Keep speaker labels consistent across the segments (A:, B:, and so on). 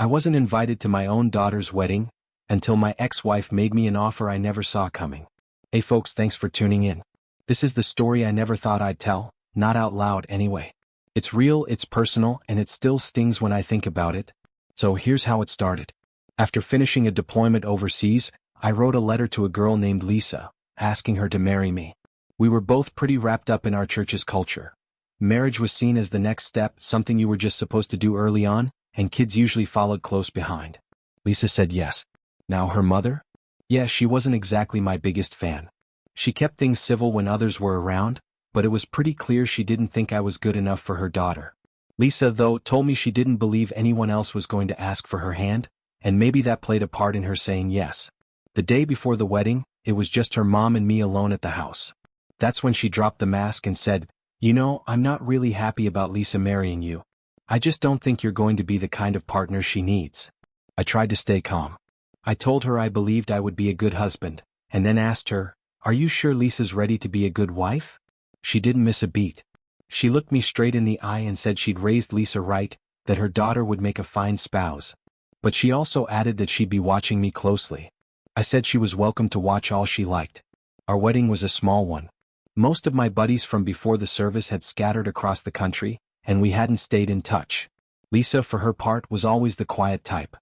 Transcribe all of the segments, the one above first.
A: I wasn't invited to my own daughter's wedding until my ex-wife made me an offer I never saw coming. Hey folks, thanks for tuning in. This is the story I never thought I'd tell, not out loud anyway. It's real, it's personal, and it still stings when I think about it. So here's how it started. After finishing a deployment overseas, I wrote a letter to a girl named Lisa, asking her to marry me. We were both pretty wrapped up in our church's culture. Marriage was seen as the next step, something you were just supposed to do early on, and kids usually followed close behind. Lisa said yes. Now her mother? Yeah, she wasn't exactly my biggest fan. She kept things civil when others were around, but it was pretty clear she didn't think I was good enough for her daughter. Lisa, though, told me she didn't believe anyone else was going to ask for her hand, and maybe that played a part in her saying yes. The day before the wedding, it was just her mom and me alone at the house. That's when she dropped the mask and said, "You know, I'm not really happy about Lisa marrying you. I just don't think you're going to be the kind of partner she needs." I tried to stay calm. I told her I believed I would be a good husband, and then asked her, "Are you sure Lisa's ready to be a good wife?" She didn't miss a beat. She looked me straight in the eye and said she'd raised Lisa right, that her daughter would make a fine spouse. But she also added that she'd be watching me closely. I said she was welcome to watch all she liked. Our wedding was a small one. Most of my buddies from before the service had scattered across the country, and we hadn't stayed in touch. Lisa, for her part, was always the quiet type.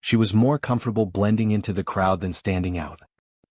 A: She was more comfortable blending into the crowd than standing out.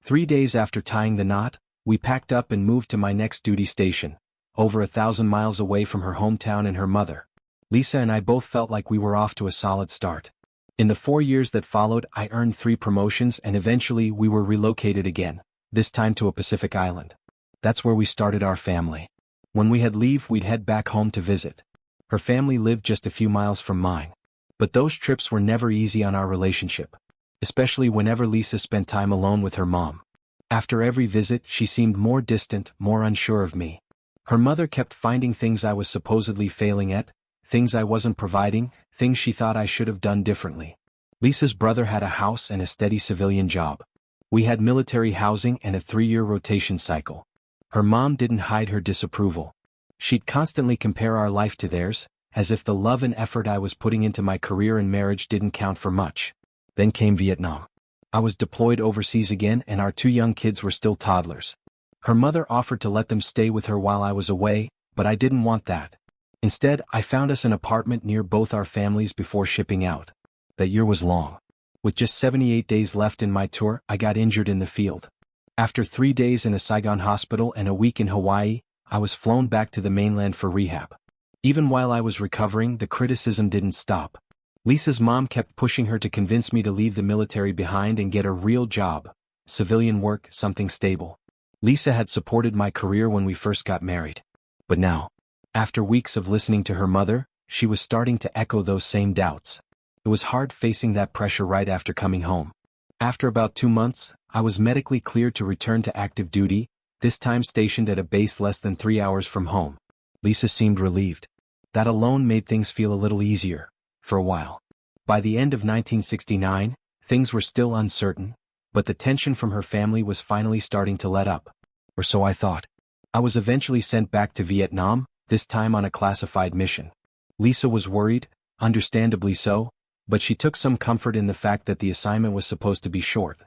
A: 3 days after tying the knot, we packed up and moved to my next duty station, over 1,000 miles away from her hometown and her mother. Lisa and I both felt like we were off to a solid start. In the 4 years that followed, I earned 3 promotions and eventually we were relocated again, this time to a Pacific island. That's where we started our family. When we had leave, we'd head back home to visit. Her family lived just a few miles from mine. But those trips were never easy on our relationship, especially whenever Lisa spent time alone with her mom. After every visit, she seemed more distant, more unsure of me. Her mother kept finding things I was supposedly failing at, things I wasn't providing, things she thought I should have done differently. Lisa's brother had a house and a steady civilian job. We had military housing and a 3-year rotation cycle. Her mom didn't hide her disapproval. She'd constantly compare our life to theirs, as if the love and effort I was putting into my career and marriage didn't count for much. Then came Vietnam. I was deployed overseas again and our 2 young kids were still toddlers. Her mother offered to let them stay with her while I was away, but I didn't want that. Instead, I found us an apartment near both our families before shipping out. That year was long. With just 78 days left in my tour, I got injured in the field. After 3 days in a Saigon hospital and a week in Hawaii, I was flown back to the mainland for rehab. Even while I was recovering, the criticism didn't stop. Lisa's mom kept pushing her to convince me to leave the military behind and get a real job, civilian work, something stable. Lisa had supported my career when we first got married. But now, after weeks of listening to her mother, she was starting to echo those same doubts. It was hard facing that pressure right after coming home. After about 2 months, I was medically cleared to return to active duty, this time stationed at a base less than 3 hours from home. Lisa seemed relieved. That alone made things feel a little easier, for a while. By the end of 1969, things were still uncertain, but the tension from her family was finally starting to let up. Or so I thought. I was eventually sent back to Vietnam, this time on a classified mission. Lisa was worried, understandably so, but she took some comfort in the fact that the assignment was supposed to be short.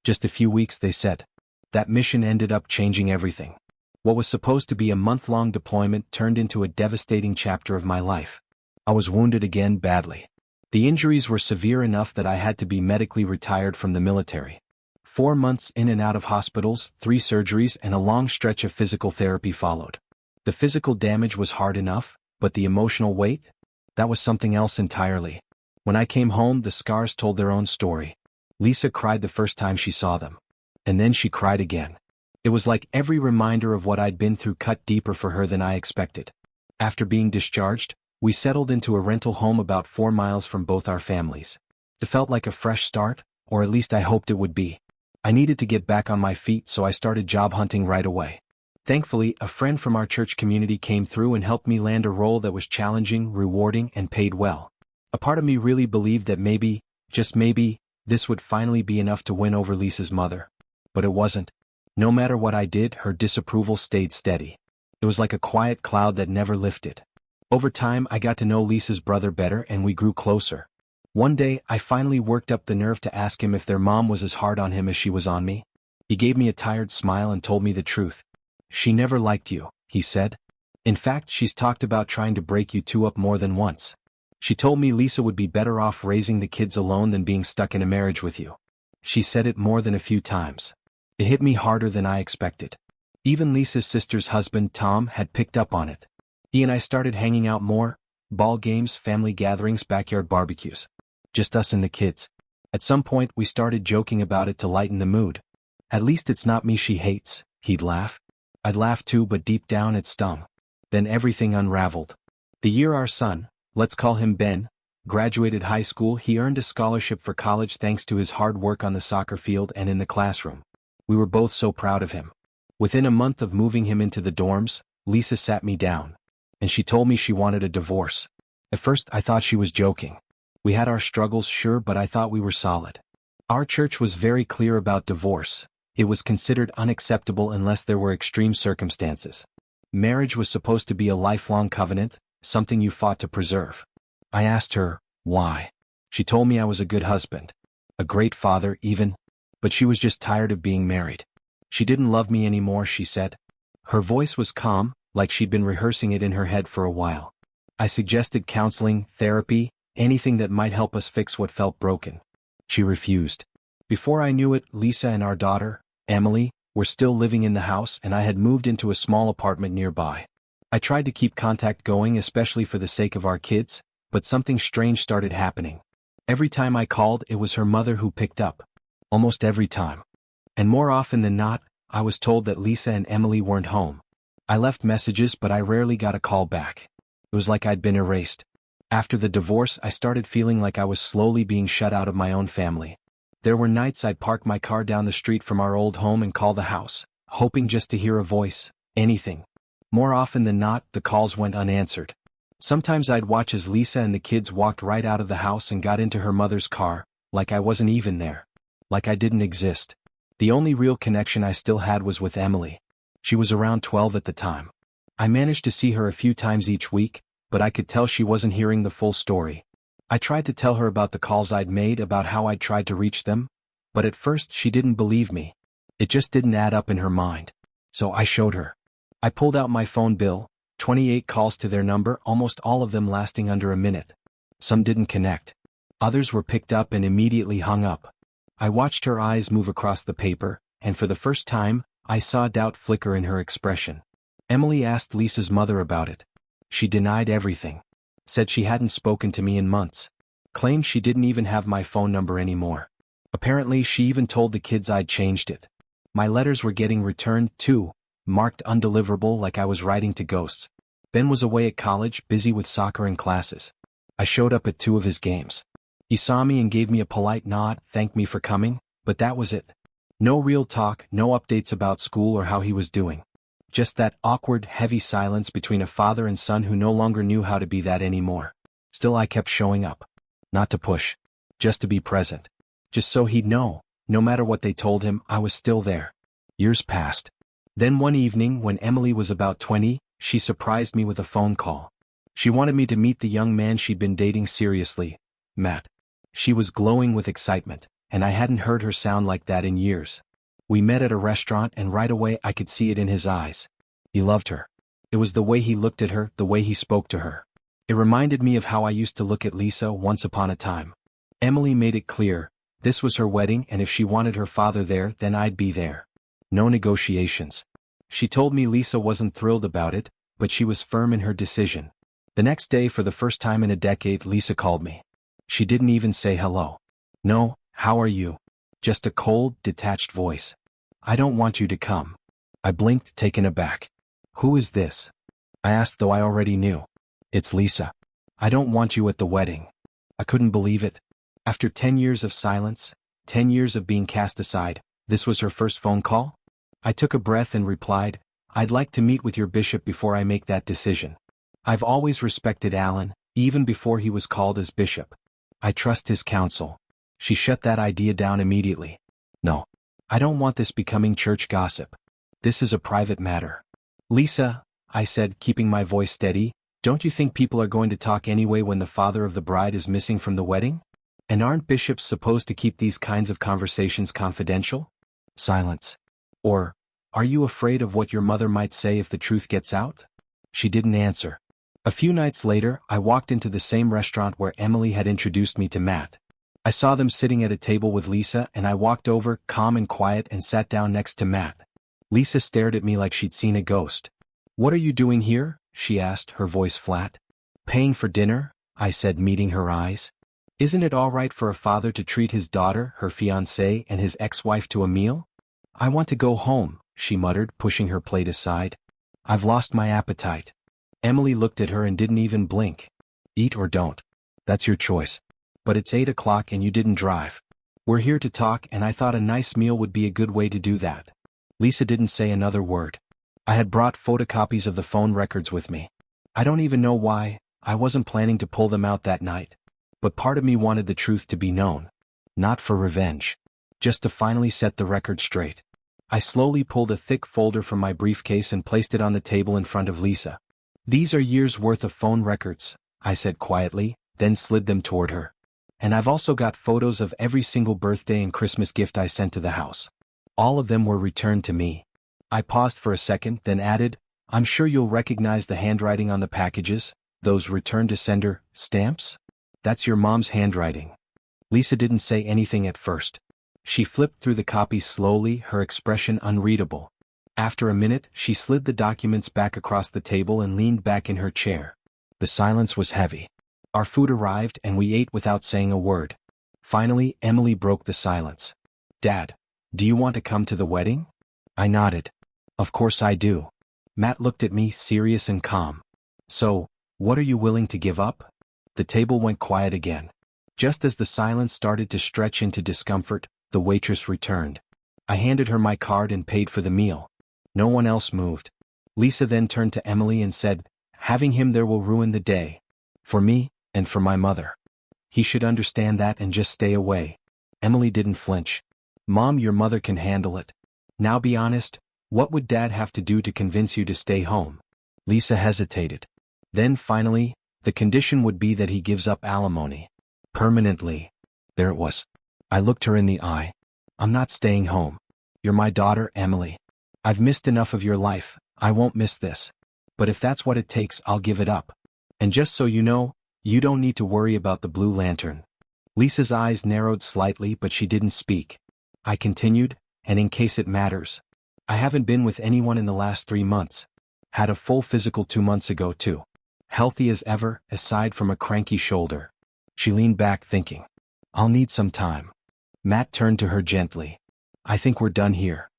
A: Just a few weeks, they said. That mission ended up changing everything. What was supposed to be a month-long deployment turned into a devastating chapter of my life. I was wounded again badly. The injuries were severe enough that I had to be medically retired from the military. 4 months in and out of hospitals, 3 surgeries, and a long stretch of physical therapy followed. The physical damage was hard enough, but the emotional weight? That was something else entirely. When I came home, the scars told their own story. Lisa cried the first time she saw them. And then she cried again. It was like every reminder of what I'd been through cut deeper for her than I expected. After being discharged, we settled into a rental home about 4 miles from both our families. It felt like a fresh start, or at least I hoped it would be. I needed to get back on my feet, so I started job hunting right away. Thankfully, a friend from our church community came through and helped me land a role that was challenging, rewarding, and paid well. A part of me really believed that maybe, just maybe, this would finally be enough to win over Lisa's mother. But it wasn't. No matter what I did, her disapproval stayed steady. It was like a quiet cloud that never lifted. Over time, I got to know Lisa's brother better and we grew closer. One day, I finally worked up the nerve to ask him if their mom was as hard on him as she was on me. He gave me a tired smile and told me the truth. She never liked you, he said. In fact, she's talked about trying to break you two up more than once. She told me Lisa would be better off raising the kids alone than being stuck in a marriage with you. She said it more than a few times. It hit me harder than I expected. Even Lisa's sister's husband, Tom, had picked up on it. He and I started hanging out more, ball games, family gatherings, backyard barbecues. Just us and the kids. At some point, we started joking about it to lighten the mood. At least it's not me she hates, he'd laugh. I'd laugh too, but deep down it stung. Then everything unraveled. The year our son, let's call him Ben, graduated high school, he earned a scholarship for college thanks to his hard work on the soccer field and in the classroom. We were both so proud of him. Within a month of moving him into the dorms, Lisa sat me down. And she told me she wanted a divorce. At first I thought she was joking. We had our struggles, sure, but I thought we were solid. Our church was very clear about divorce. It was considered unacceptable unless there were extreme circumstances. Marriage was supposed to be a lifelong covenant, something you fought to preserve. I asked her, why? She told me I was a good husband. A great father, even. But she was just tired of being married. She didn't love me anymore, she said. Her voice was calm, like she'd been rehearsing it in her head for a while. I suggested counseling, therapy, anything that might help us fix what felt broken. She refused. Before I knew it, Lisa and our daughter, Emily, were still living in the house, and I had moved into a small apartment nearby. I tried to keep contact going, especially for the sake of our kids, but something strange started happening. Every time I called, it was her mother who picked up. Almost every time. And more often than not, I was told that Lisa and Emily weren't home. I left messages, but I rarely got a call back. It was like I'd been erased. After the divorce, I started feeling like I was slowly being shut out of my own family. There were nights I'd park my car down the street from our old home and call the house, hoping just to hear a voice, anything. More often than not, the calls went unanswered. Sometimes I'd watch as Lisa and the kids walked right out of the house and got into her mother's car, like I wasn't even there. Like I didn't exist. The only real connection I still had was with Emily. She was around 12 at the time. I managed to see her a few times each week, but I could tell she wasn't hearing the full story. I tried to tell her about the calls I'd made, about how I'd tried to reach them, but at first she didn't believe me. It just didn't add up in her mind. So I showed her. I pulled out my phone bill, 28 calls to their number, almost all of them lasting under a minute. Some didn't connect. Others were picked up and immediately hung up. I watched her eyes move across the paper, and for the first time, I saw doubt flicker in her expression. Emily asked Lisa's mother about it. She denied everything. Said she hadn't spoken to me in months. Claimed she didn't even have my phone number anymore. Apparently, she even told the kids I'd changed it. My letters were getting returned, too, marked undeliverable, like I was writing to ghosts. Ben was away at college, busy with soccer and classes. I showed up at 2 of his games. He saw me and gave me a polite nod, thanked me for coming, but that was it. No real talk, no updates about school or how he was doing. Just that awkward, heavy silence between a father and son who no longer knew how to be that anymore. Still, I kept showing up. Not to push. Just to be present. Just so he'd know, no matter what they told him, I was still there. Years passed. Then one evening, when Emily was about 20, she surprised me with a phone call. She wanted me to meet the young man she'd been dating seriously, Matt. She was glowing with excitement, and I hadn't heard her sound like that in years. We met at a restaurant, and right away I could see it in his eyes. He loved her. It was the way he looked at her, the way he spoke to her. It reminded me of how I used to look at Lisa once upon a time. Emily made it clear, this was her wedding, and if she wanted her father there, then I'd be there. No negotiations. She told me Lisa wasn't thrilled about it, but she was firm in her decision. The next day, for the first time in a decade, Lisa called me. She didn't even say hello. No, how are you? Just a cold, detached voice. I don't want you to come. I blinked, taken aback. Who is this? I asked, though I already knew. It's Lisa. I don't want you at the wedding. I couldn't believe it. After 10 years of silence, 10 years of being cast aside, this was her first phone call? I took a breath and replied, I'd like to meet with your bishop before I make that decision. I've always respected Alan, even before he was called as bishop. I trust his counsel. She shut that idea down immediately. No. I don't want this becoming church gossip. This is a private matter. Lisa, I said, keeping my voice steady, don't you think people are going to talk anyway when the father of the bride is missing from the wedding? And aren't bishops supposed to keep these kinds of conversations confidential? Silence. Or, are you afraid of what your mother might say if the truth gets out? She didn't answer. A few nights later, I walked into the same restaurant where Emily had introduced me to Matt. I saw them sitting at a table with Lisa, and I walked over, calm and quiet, and sat down next to Matt. Lisa stared at me like she'd seen a ghost. "What are you doing here?" she asked, her voice flat. "Paying for dinner," I said, meeting her eyes. "Isn't it all right for a father to treat his daughter, her fiancée, and his ex-wife to a meal?" "I want to go home," she muttered, pushing her plate aside. "I've lost my appetite." Emily looked at her and didn't even blink. "Eat or don't. That's your choice. But it's 8 o'clock and you didn't drive. We're here to talk, and I thought a nice meal would be a good way to do that." Lisa didn't say another word. I had brought photocopies of the phone records with me. I don't even know why. I wasn't planning to pull them out that night. But part of me wanted the truth to be known. Not for revenge. Just to finally set the record straight. I slowly pulled a thick folder from my briefcase and placed it on the table in front of Lisa. "These are years' worth of phone records," I said quietly, then slid them toward her. "And I've also got photos of every single birthday and Christmas gift I sent to the house. All of them were returned to me." I paused for a second, then added, "I'm sure you'll recognize the handwriting on the packages, those return to sender stamps? That's your mom's handwriting." Lisa didn't say anything at first. She flipped through the copies slowly, her expression unreadable. After a minute, she slid the documents back across the table and leaned back in her chair. The silence was heavy. Our food arrived and we ate without saying a word. Finally, Emily broke the silence. "Dad, do you want to come to the wedding?" I nodded. "Of course I do." Matt looked at me, serious and calm. "So, what are you willing to give up?" The table went quiet again. Just as the silence started to stretch into discomfort, the waitress returned. I handed her my card and paid for the meal. No one else moved. Lisa then turned to Emily and said, "Having him there will ruin the day. For me, and for my mother. He should understand that and just stay away." Emily didn't flinch. "Mom, your mother can handle it. Now be honest, what would Dad have to do to convince you to stay home?" Lisa hesitated. Then finally, "The condition would be that he gives up alimony. Permanently." There it was. I looked her in the eye. "I'm not staying home. You're my daughter, Emily. I've missed enough of your life, I won't miss this. But if that's what it takes, I'll give it up. And just so you know, you don't need to worry about the blue lantern." Lisa's eyes narrowed slightly, but she didn't speak. I continued, "And in case it matters, I haven't been with anyone in the last 3 months. Had a full physical 2 months ago too. Healthy as ever, aside from a cranky shoulder." She leaned back thinking. "I'll need some time." Matt turned to her gently. "I think we're done here."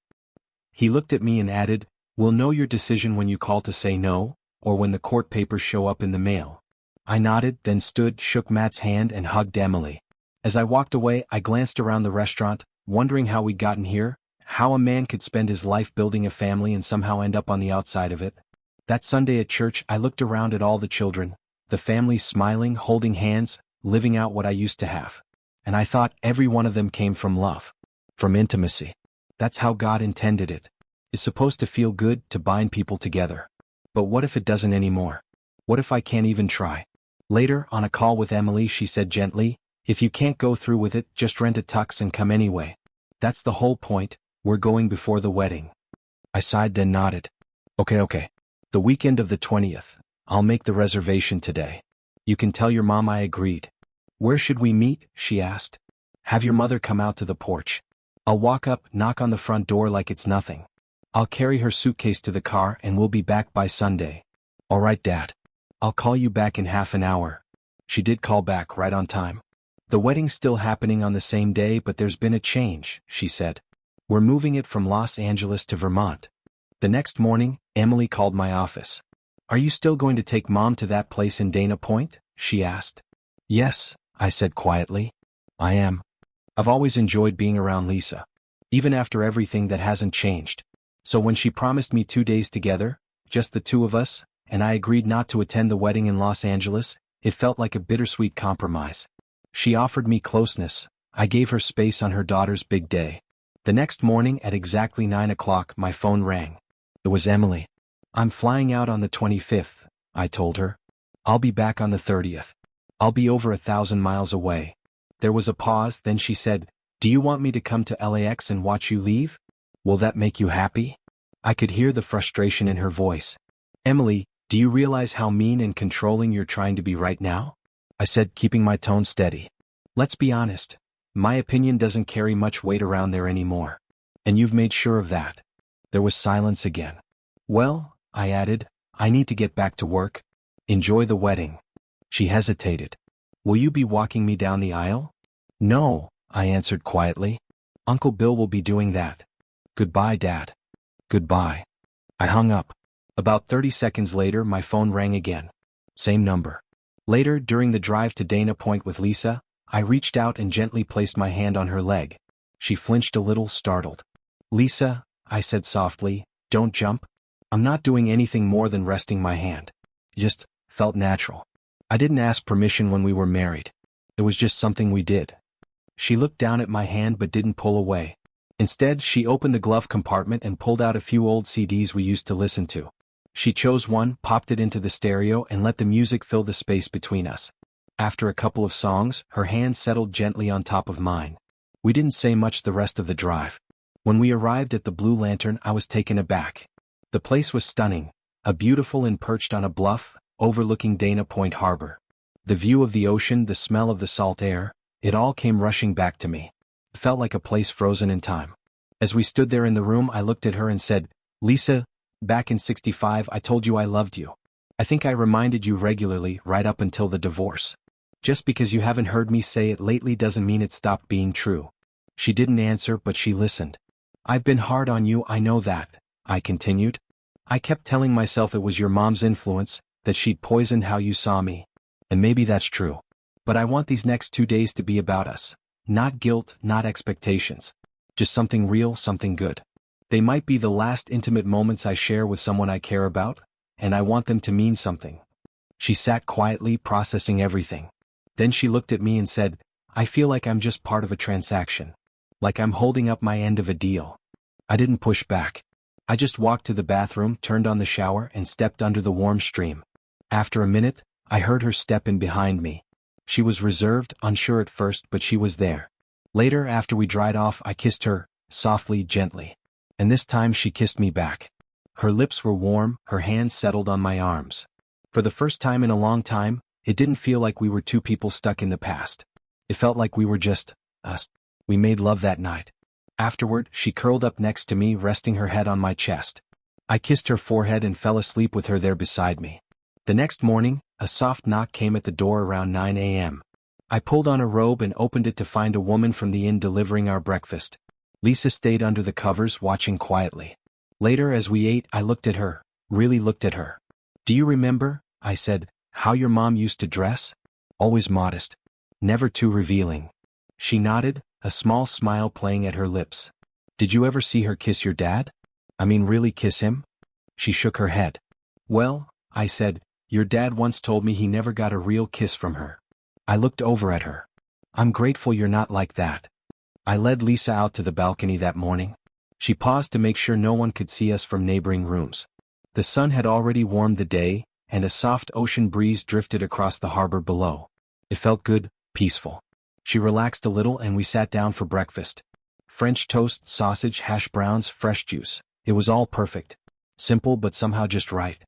A: He looked at me and added, "We'll know your decision when you call to say no, or when the court papers show up in the mail." I nodded, then stood, shook Matt's hand and hugged Emily. As I walked away, I glanced around the restaurant, wondering how we'd gotten here, how a man could spend his life building a family and somehow end up on the outside of it. That Sunday at church, I looked around at all the children, the families smiling, holding hands, living out what I used to have. And I thought every one of them came from love. From intimacy. That's how God intended it. It's supposed to feel good, to bind people together. But what if it doesn't anymore? What if I can't even try? Later, on a call with Emily, she said gently, "If you can't go through with it, just rent a tux and come anyway. That's the whole point, we're going before the wedding." I sighed then nodded. Okay. The weekend of the 20th. I'll make the reservation today. You can tell your mom I agreed." "Where should we meet?" she asked. "Have your mother come out to the porch. I'll walk up, knock on the front door like it's nothing. I'll carry her suitcase to the car and we'll be back by Sunday." "All right, Dad. I'll call you back in half an hour." She did call back right on time. "The wedding's still happening on the same day, but there's been a change," she said. "We're moving it from Los Angeles to Vermont." The next morning, Emily called my office. "Are you still going to take Mom to that place in Dana Point?" she asked. "Yes," I said quietly. "I am. I've always enjoyed being around Lisa. Even after everything, that hasn't changed. So when she promised me 2 days together, just the two of us, and I agreed not to attend the wedding in Los Angeles, it felt like a bittersweet compromise. She offered me closeness. I gave her space on her daughter's big day. The next morning at exactly 9 o'clock, my phone rang. It was Emily. "I'm flying out on the 25th, I told her. "I'll be back on the 30th. I'll be over 1,000 miles away." There was a pause, then she said, "Do you want me to come to LAX and watch you leave? Will that make you happy?" I could hear the frustration in her voice. "Emily, do you realize how mean and controlling you're trying to be right now?" I said, keeping my tone steady. "Let's be honest. My opinion doesn't carry much weight around there anymore. And you've made sure of that." There was silence again. "Well," I added, "I need to get back to work. Enjoy the wedding." She hesitated. "Will you be walking me down the aisle?" "No," I answered quietly. "Uncle Bill will be doing that. Goodbye, Dad." "Goodbye." I hung up. About 30 seconds later, my phone rang again. Same number. Later, during the drive to Dana Point with Lisa, I reached out and gently placed my hand on her leg. She flinched a little, startled. "Lisa," I said softly, "don't jump. I'm not doing anything more than resting my hand. Just felt natural. I didn't ask permission when we were married. It was just something we did." She looked down at my hand but didn't pull away. Instead, she opened the glove compartment and pulled out a few old CDs we used to listen to. She chose one, popped it into the stereo, and let the music fill the space between us. After a couple of songs, her hand settled gently on top of mine. We didn't say much the rest of the drive. When we arrived at the Blue Lantern, I was taken aback. The place was stunning, a beautiful inn perched on a bluff, overlooking Dana Point Harbor. The view of the ocean, the smell of the salt air, it all came rushing back to me. It felt like a place frozen in time. As we stood there in the room, I looked at her and said, "Lisa, back in '65 I told you I loved you. I think I reminded you regularly right up until the divorce. Just because you haven't heard me say it lately doesn't mean it stopped being true." She didn't answer, but she listened. "I've been hard on you, I know that," I continued. "I kept telling myself it was your mom's influence, that she'd poisoned how you saw me. And maybe that's true. But I want these next 2 days to be about us. Not guilt, not expectations. Just something real, something good. They might be the last intimate moments I share with someone I care about, and I want them to mean something." She sat quietly, processing everything. Then she looked at me and said, "I feel like I'm just part of a transaction. Like I'm holding up my end of a deal." I didn't push back. I just walked to the bathroom, turned on the shower, and stepped under the warm stream. After a minute, I heard her step in behind me. She was reserved, unsure at first, but she was there. Later, after we dried off, I kissed her, softly, gently. And this time she kissed me back. Her lips were warm, her hands settled on my arms. For the first time in a long time, it didn't feel like we were two people stuck in the past. It felt like we were just us. We made love that night. Afterward, she curled up next to me, resting her head on my chest. I kissed her forehead and fell asleep with her there beside me. The next morning, a soft knock came at the door around 9 a.m. I pulled on a robe and opened it to find a woman from the inn delivering our breakfast. Lisa stayed under the covers, watching quietly. Later, as we ate, I looked at her, really looked at her. "Do you remember," I said, "how your mom used to dress? Always modest. Never too revealing." She nodded, a small smile playing at her lips. "Did you ever see her kiss your dad? I mean, really kiss him?" She shook her head. "Well," I said, "your dad once told me he never got a real kiss from her." I looked over at her. "I'm grateful you're not like that." I led Lisa out to the balcony that morning. She paused to make sure no one could see us from neighboring rooms. The sun had already warmed the day, and a soft ocean breeze drifted across the harbor below. It felt good, peaceful. She relaxed a little and we sat down for breakfast. French toast, sausage, hash browns, fresh juice. It was all perfect. Simple but somehow just right.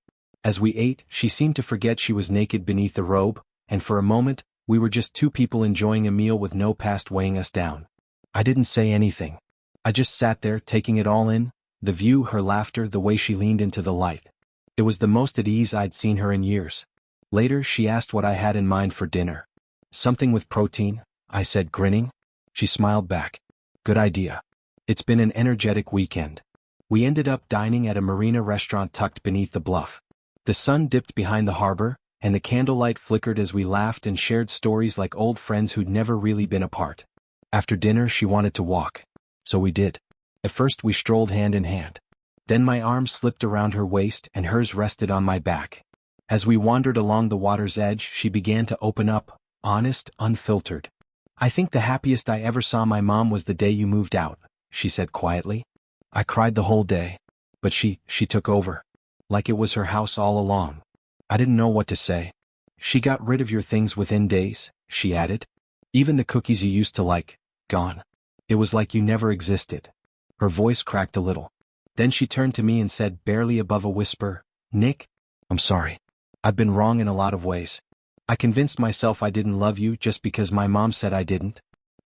A: As we ate, she seemed to forget she was naked beneath the robe, and for a moment, we were just two people enjoying a meal with no past weighing us down. I didn't say anything. I just sat there, taking it all in, the view, her laughter, the way she leaned into the light. It was the most at ease I'd seen her in years. Later, she asked what I had in mind for dinner. "Something with protein," I said, grinning. She smiled back. "Good idea. It's been an energetic weekend." We ended up dining at a marina restaurant tucked beneath the bluff. The sun dipped behind the harbor, and the candlelight flickered as we laughed and shared stories like old friends who'd never really been apart. After dinner, she wanted to walk. So we did. At first, we strolled hand in hand. Then my arms slipped around her waist and hers rested on my back. As we wandered along the water's edge, she began to open up, honest, unfiltered. "I think the happiest I ever saw my mom was the day you moved out," she said quietly. I cried the whole day. But she took over. Like it was her house all along. I didn't know what to say. "She got rid of your things within days," she added. Even the cookies you used to like, gone. It was like you never existed. Her voice cracked a little. Then she turned to me and said, barely above a whisper, Nick, I'm sorry. I've been wrong in a lot of ways. I convinced myself I didn't love you just because my mom said I didn't.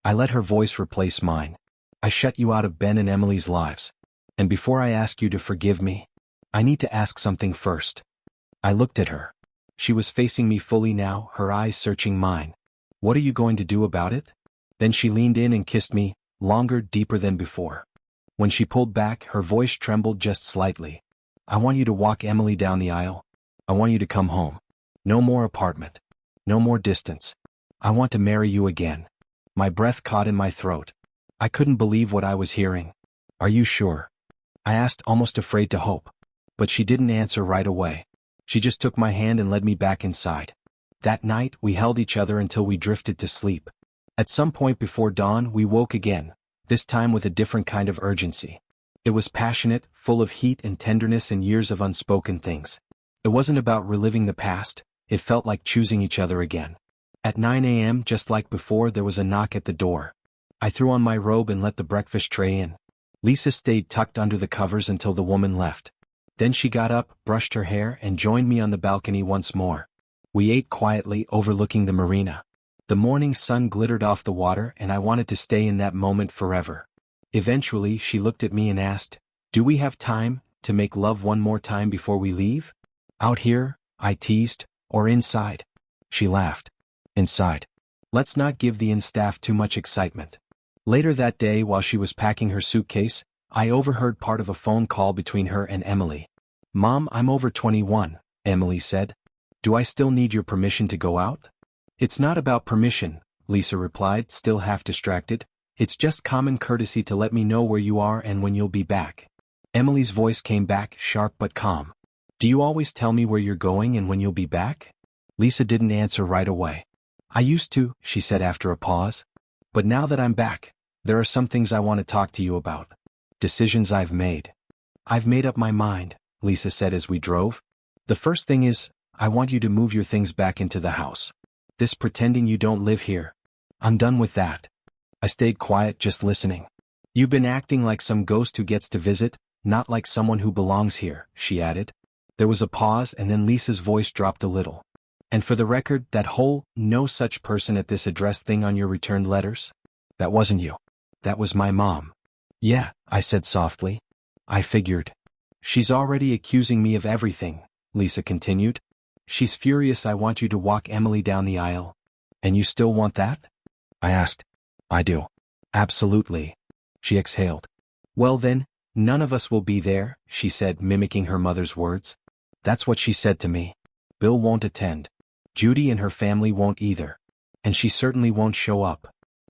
A: I let her voice replace mine. I shut you out of Ben and Emily's lives. And before I ask you to forgive me, I need to ask something first. I looked at her. She was facing me fully now, her eyes searching mine. What are you going to do about it? Then she leaned in and kissed me, longer, deeper than before. When she pulled back, her voice trembled just slightly. I want you to walk Emily down the aisle. I want you to come home. No more apartment. No more distance. I want to marry you again. My breath caught in my throat. I couldn't believe what I was hearing. Are you sure? I asked, almost afraid to hope. But she didn't answer right away. She just took my hand and led me back inside. That night, we held each other until we drifted to sleep. At some point before dawn, we woke again, this time with a different kind of urgency. It was passionate, full of heat and tenderness and years of unspoken things. It wasn't about reliving the past, it felt like choosing each other again. At 9 a.m., just like before, there was a knock at the door. I threw on my robe and let the breakfast tray in. Lisa stayed tucked under the covers until the woman left. Then she got up, brushed her hair, and joined me on the balcony once more. We ate quietly, overlooking the marina. The morning sun glittered off the water, and I wanted to stay in that moment forever. Eventually, she looked at me and asked, Do we have time to make love one more time before we leave? Out here, I teased, or inside? She laughed. Inside. Let's not give the inn staff too much excitement. Later that day, while she was packing her suitcase, I overheard part of a phone call between her and Emily. Mom, I'm over 21, Emily said. Do I still need your permission to go out? It's not about permission, Lisa replied, still half distracted. It's just common courtesy to let me know where you are and when you'll be back. Emily's voice came back, sharp but calm. Do you always tell me where you're going and when you'll be back? Lisa didn't answer right away. I used to, she said after a pause. But now that I'm back, there are some things I want to talk to you about. Decisions I've made. I've made up my mind, Lisa said as we drove. The first thing is, I want you to move your things back into the house. This pretending you don't live here. I'm done with that. I stayed quiet, just listening. You've been acting like some ghost who gets to visit, not like someone who belongs here, she added. There was a pause and then Lisa's voice dropped a little. And for the record, that whole, no such person at this address thing on your returned letters? That wasn't you. That was my mom. Yeah, I said softly. I figured. She's already accusing me of everything, Lisa continued. She's furious I want you to walk Emily down the aisle. And you still want that? I asked. I do. Absolutely. She exhaled. Well then, none of us will be there, she said, mimicking her mother's words. That's what she said to me. Bill won't attend. Judy and her family won't either. And she certainly won't show up.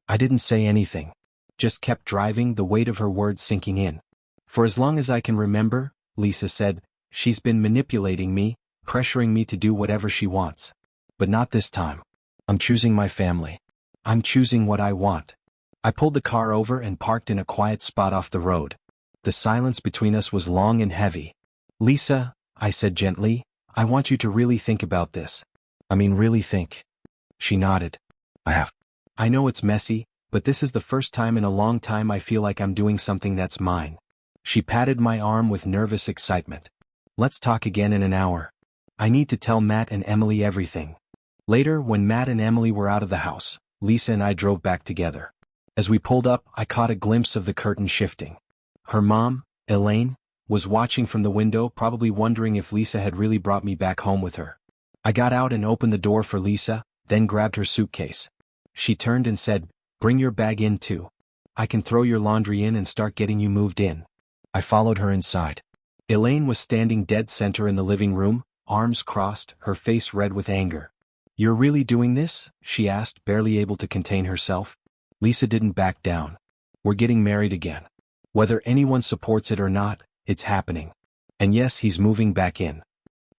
A: I didn't say anything. Just kept driving, the weight of her words sinking in. For as long as I can remember, Lisa said, she's been manipulating me, pressuring me to do whatever she wants. But not this time. I'm choosing my family. I'm choosing what I want. I pulled the car over and parked in a quiet spot off the road. The silence between us was long and heavy. Lisa, I said gently, I want you to really think about this. I mean, really think. She nodded. I have. I know it's messy, but this is the first time in a long time I feel like I'm doing something that's mine. She patted my arm with nervous excitement. Let's talk again in an hour. I need to tell Matt and Emily everything. Later, when Matt and Emily were out of the house, Lisa and I drove back together. As we pulled up, I caught a glimpse of the curtain shifting. Her mom, Elaine, was watching from the window, probably wondering if Lisa had really brought me back home with her. I got out and opened the door for Lisa, then grabbed her suitcase. She turned and said, Bring your bag in too. I can throw your laundry in and start getting you moved in. I followed her inside. Elaine was standing dead center in the living room, arms crossed, her face red with anger. You're really doing this? She asked, barely able to contain herself. Lisa didn't back down. We're getting married again. Whether anyone supports it or not, it's happening. And yes, he's moving back in.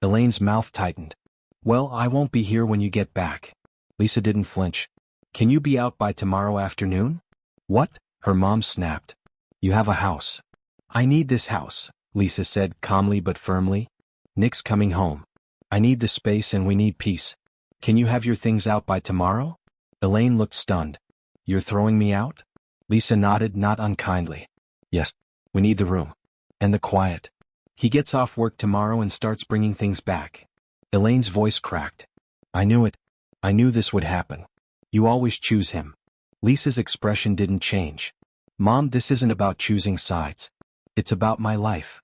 A: Elaine's mouth tightened. Well, I won't be here when you get back. Lisa didn't flinch. Can you be out by tomorrow afternoon? What? Her mom snapped. You have a house. I need this house, Lisa said calmly but firmly. Nick's coming home. I need the space and we need peace. Can you have your things out by tomorrow? Elaine looked stunned. You're throwing me out? Lisa nodded, not unkindly. Yes. We need the room. And the quiet. He gets off work tomorrow and starts bringing things back. Elaine's voice cracked. I knew it. I knew this would happen. You always choose him. Lisa's expression didn't change. Mom, this isn't about choosing sides. It's about my life.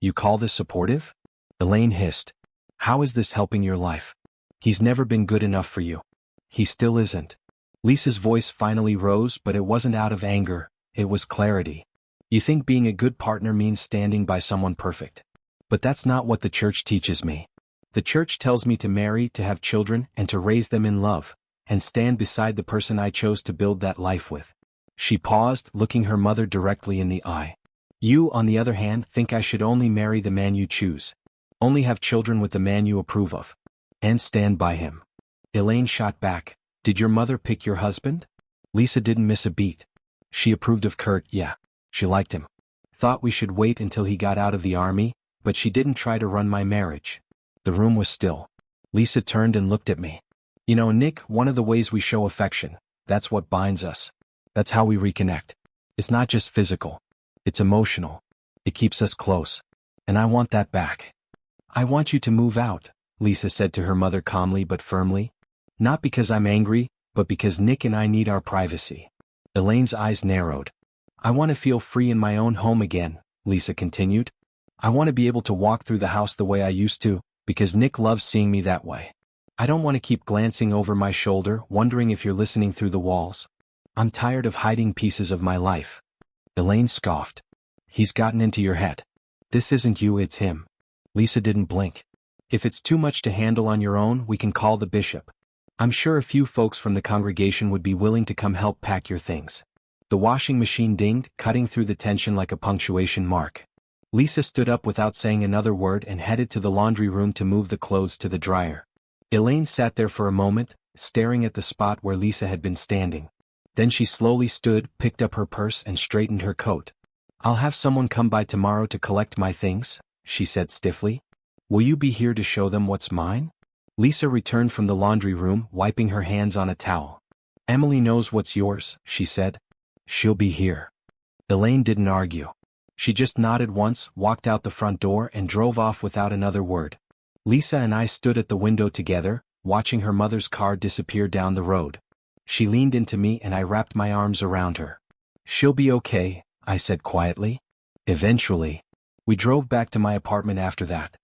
A: You call this supportive? Elaine hissed. How is this helping your life? He's never been good enough for you. He still isn't. Lisa's voice finally rose, but it wasn't out of anger, it was clarity. You think being a good partner means standing by someone perfect. But that's not what the church teaches me. The church tells me to marry, to have children, and to raise them in love, and stand beside the person I chose to build that life with. She paused, looking her mother directly in the eye. You, on the other hand, think I should only marry the man you choose. Only have children with the man you approve of. And stand by him. Elaine shot back. Did your mother pick your husband? Lisa didn't miss a beat. She approved of Kurt, yeah. She liked him. Thought we should wait until he got out of the army, but she didn't try to run my marriage. The room was still. Lisa turned and looked at me. You know, Nick, one of the ways we show affection, that's what binds us. That's how we reconnect. It's not just physical. It's emotional. It keeps us close. And I want that back. I want you to move out, Lisa said to her mother calmly but firmly. Not because I'm angry, but because Nick and I need our privacy. Elaine's eyes narrowed. I want to feel free in my own home again, Lisa continued. I want to be able to walk through the house the way I used to, because Nick loves seeing me that way. I don't want to keep glancing over my shoulder, wondering if you're listening through the walls. I'm tired of hiding pieces of my life. Elaine scoffed. He's gotten into your head. This isn't you, it's him. Lisa didn't blink. If it's too much to handle on your own, we can call the bishop. I'm sure a few folks from the congregation would be willing to come help pack your things. The washing machine dinged, cutting through the tension like a punctuation mark. Lisa stood up without saying another word and headed to the laundry room to move the clothes to the dryer. Elaine sat there for a moment, staring at the spot where Lisa had been standing. Then she slowly stood, picked up her purse and straightened her coat. I'll have someone come by tomorrow to collect my things, she said stiffly. Will you be here to show them what's mine? Lisa returned from the laundry room, wiping her hands on a towel. Emily knows what's yours, she said. She'll be here. Elaine didn't argue. She just nodded once, walked out the front door and drove off without another word. Lisa and I stood at the window together, watching her mother's car disappear down the road. She leaned into me and I wrapped my arms around her. She'll be okay, I said quietly. Eventually. We drove back to my apartment after that.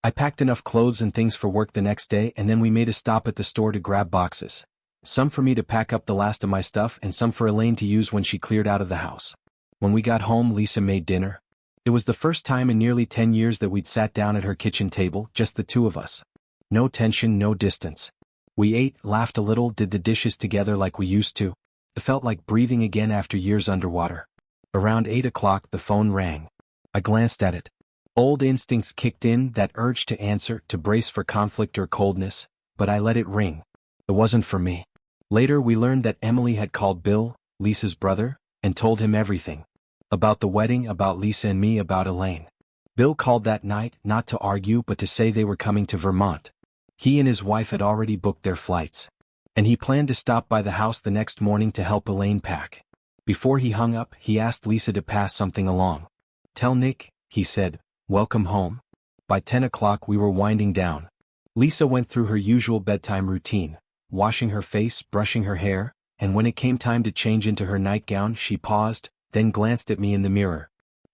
A: I packed enough clothes and things for work the next day and then we made a stop at the store to grab boxes. Some for me to pack up the last of my stuff and some for Elaine to use when she cleared out of the house. When we got home, Lisa made dinner. It was the first time in nearly 10 years that we'd sat down at her kitchen table, just the two of us. No tension, no distance. We ate, laughed a little, did the dishes together like we used to. It felt like breathing again after years underwater. Around 8 o'clock the phone rang. I glanced at it. Old instincts kicked in, that urge to answer, to brace for conflict or coldness, but I let it ring. It wasn't for me. Later we learned that Emily had called Bill, Lisa's brother, and told him everything. About the wedding, about Lisa and me, about Elaine. Bill called that night, not to argue but to say they were coming to Vermont. He and his wife had already booked their flights. And he planned to stop by the house the next morning to help Elaine pack. Before he hung up, he asked Lisa to pass something along. Tell Nick, he said, welcome home. By 10 o'clock we were winding down. Lisa went through her usual bedtime routine, washing her face, brushing her hair, and when it came time to change into her nightgown she paused, then glanced at me in the mirror.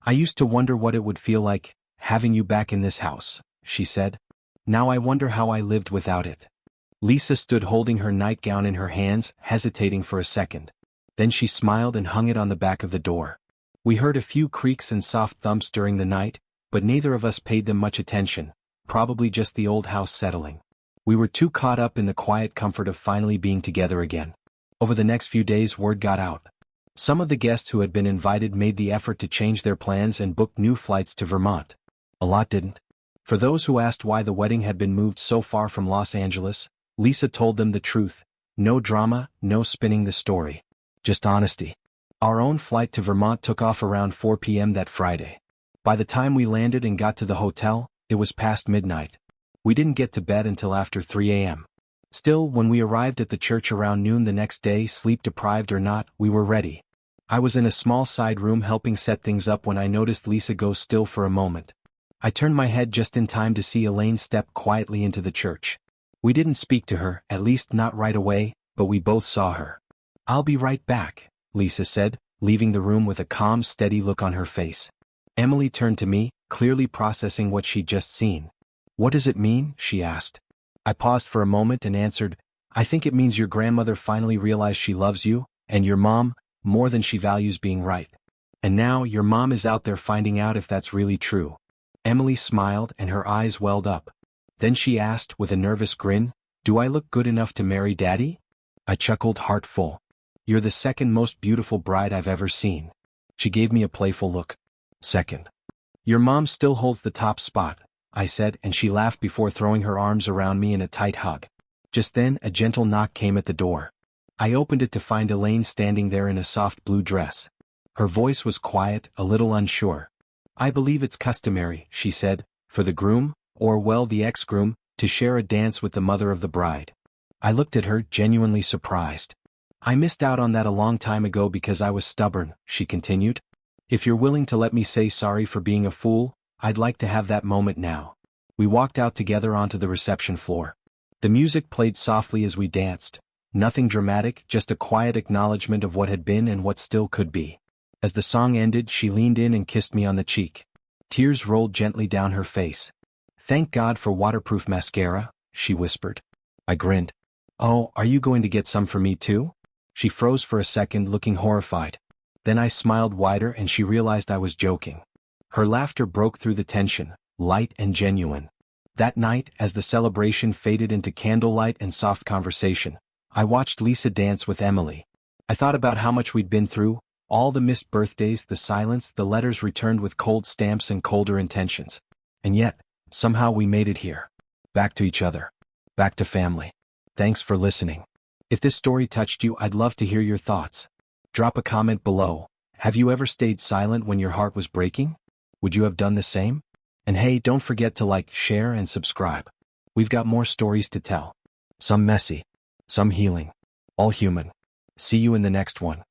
A: I used to wonder what it would feel like, having you back in this house, she said. Now I wonder how I lived without it. Lisa stood holding her nightgown in her hands, hesitating for a second. Then she smiled and hung it on the back of the door. We heard a few creaks and soft thumps during the night, but neither of us paid them much attention, probably just the old house settling. We were too caught up in the quiet comfort of finally being together again. Over the next few days word got out. Some of the guests who had been invited made the effort to change their plans and book new flights to Vermont. A lot didn't. For those who asked why the wedding had been moved so far from Los Angeles, Lisa told them the truth. No drama, no spinning the story. Just honesty. Our own flight to Vermont took off around 4 p.m. that Friday. By the time we landed and got to the hotel, it was past midnight. We didn't get to bed until after 3 a.m. Still, when we arrived at the church around noon the next day, sleep deprived or not, we were ready. I was in a small side room helping set things up when I noticed Lisa go still for a moment. I turned my head just in time to see Elaine step quietly into the church. We didn't speak to her, at least not right away, but we both saw her. "I'll be right back," Lisa said, leaving the room with a calm, steady look on her face. Emily turned to me, clearly processing what she'd just seen. "What does it mean?" she asked. I paused for a moment and answered, "I think it means your grandmother finally realized she loves you, and your mom, more than she values being right. And now your mom is out there finding out if that's really true." Emily smiled and her eyes welled up. Then she asked with a nervous grin, "Do I look good enough to marry Daddy?" I chuckled, heart full. "You're the second most beautiful bride I've ever seen." She gave me a playful look. "Second. Your mom still holds the top spot," I said, and she laughed before throwing her arms around me in a tight hug. Just then, a gentle knock came at the door. I opened it to find Elaine standing there in a soft blue dress. Her voice was quiet, a little unsure. "I believe it's customary," she said, "for the groom, or well the ex-groom, to share a dance with the mother of the bride." I looked at her, genuinely surprised. "I missed out on that a long time ago because I was stubborn," she continued. "If you're willing to let me say sorry for being a fool, I'd like to have that moment now." We walked out together onto the reception floor. The music played softly as we danced. Nothing dramatic, just a quiet acknowledgement of what had been and what still could be. As the song ended, she leaned in and kissed me on the cheek. Tears rolled gently down her face. "Thank God for waterproof mascara," she whispered. I grinned. "Oh, are you going to get some for me too?" She froze for a second, looking horrified. Then I smiled wider and she realized I was joking. Her laughter broke through the tension, light and genuine. That night, as the celebration faded into candlelight and soft conversation, I watched Lisa dance with Emily. I thought about how much we'd been through, all the missed birthdays, the silence, the letters returned with cold stamps and colder intentions. And yet, somehow we made it here. Back to each other. Back to family. Thanks for listening. If this story touched you, I'd love to hear your thoughts. Drop a comment below. Have you ever stayed silent when your heart was breaking? Would you have done the same? And hey, don't forget to like, share, and subscribe. We've got more stories to tell. Some messy, some healing, all human. See you in the next one.